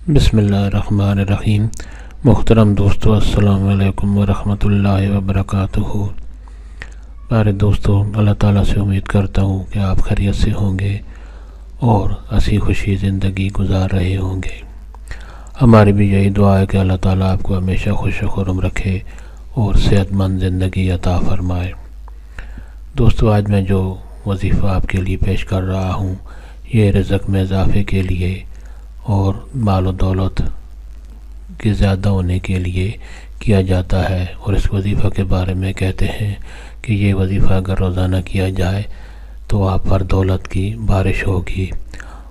بسم اللہ الرحمن الرحیم۔ محترم دوستو، السلام علیکم ورحمۃ اللہ وبرکاتہ۔ پیارے دوستو، اللہ تعالیٰ سے امید کرتا ہوں کہ آپ خیریت سے ہوں گے اور ہنسی خوشی زندگی گزار رہے ہوں گے۔ ہماری بھی یہی دعا ہے کہ اللہ تعالیٰ آپ کو ہمیشہ خوش و خرم رکھے اور صحت مند زندگی عطا فرمائے۔ دوستو، آج میں جو وظیفہ آپ کے لیے پیش کر رہا ہوں یہ رزق میں اضافے کے لیے اور مال و دولت کے زیادہ ہونے کے لیے کیا جاتا ہے، اور اس وظیفہ کے بارے میں کہتے ہیں کہ یہ وظیفہ اگر روزانہ کیا جائے تو آپ پر دولت کی بارش ہوگی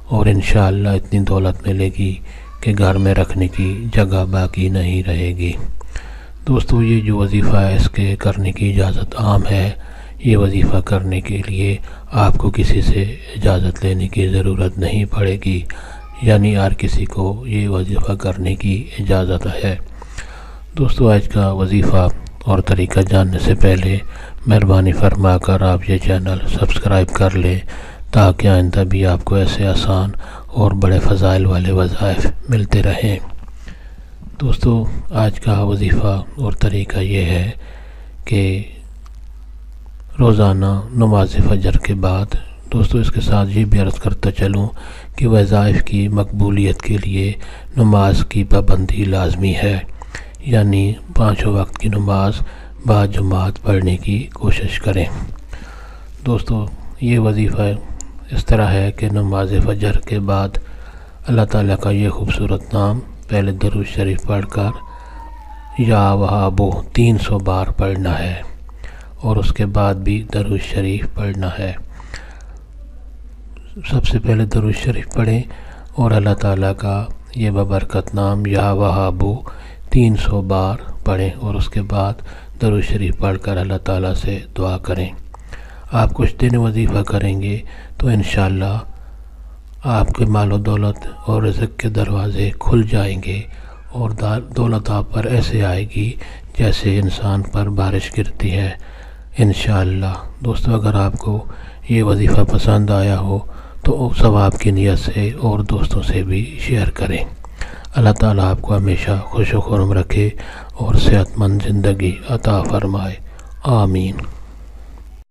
اور انشاءاللہ اتنی دولت ملے گی کہ گھر میں رکھنے کی جگہ باقی نہیں رہے گی۔ دوستو، یہ جو وظیفہ ہے اس کے کرنے کی اجازت عام ہے۔ یہ وظیفہ کرنے کے لیے آپ کو کسی سے اجازت لینے کی ضرورت نہیں پڑے گی، یعنی ہر کسی کو یہ وظیفہ کرنے کی اجازت ہے۔ دوستو، آج کا وظیفہ اور طریقہ جاننے سے پہلے مہربانی فرما کر آپ یہ چینل سبسکرائب کر لیں تاکہ آئندہ بھی آپ کو ایسے آسان اور بڑے فضائل والے وظائف ملتے رہیں۔ دوستو، آج کا وظیفہ اور طریقہ یہ ہے کہ روزانہ نماز فجر کے بعد، دوستو اس کے ساتھ یہ بھی عرض کرتا چلوں کہ وظائف کی مقبولیت کے لیے نماز کی پابندی لازمی ہے، یعنی 5 وقت کی نماز باجماعت پڑھنے کی کوشش کریں۔ دوستو، یہ وظیفہ اس طرح ہے کہ نماز فجر کے بعد اللہ تعالیٰ کا یہ خوبصورت نام پہلے درود شریف پڑھ کر یا وہابو 300 بار پڑھنا ہے اور اس کے بعد بھی درود شریف پڑھنا ہے۔ سب سے پہلے درود شریف پڑھیں اور اللہ تعالیٰ کا یہ ببرکت نام یا وہابو 300 بار پڑھیں اور اس کے بعد درود شریف پڑھ کر اللہ تعالیٰ سے دعا کریں۔ آپ کچھ دن وظیفہ کریں گے تو انشاءاللہ آپ کے مال و دولت اور رزق کے دروازے کھل جائیں گے اور دولت آپ پر ایسے آئے گی جیسے انسان پر بارش گرتی ہے انشاءاللہ۔ دوستو، اگر آپ کو یہ وظیفہ پسند آیا ہو تو ثواب کی نیت سے اور دوستوں سے بھی شیئر کریں۔ اللہ تعالیٰ آپ کو ہمیشہ خوش و خرم رکھے اور صحت مند زندگی عطا فرمائے، آمین۔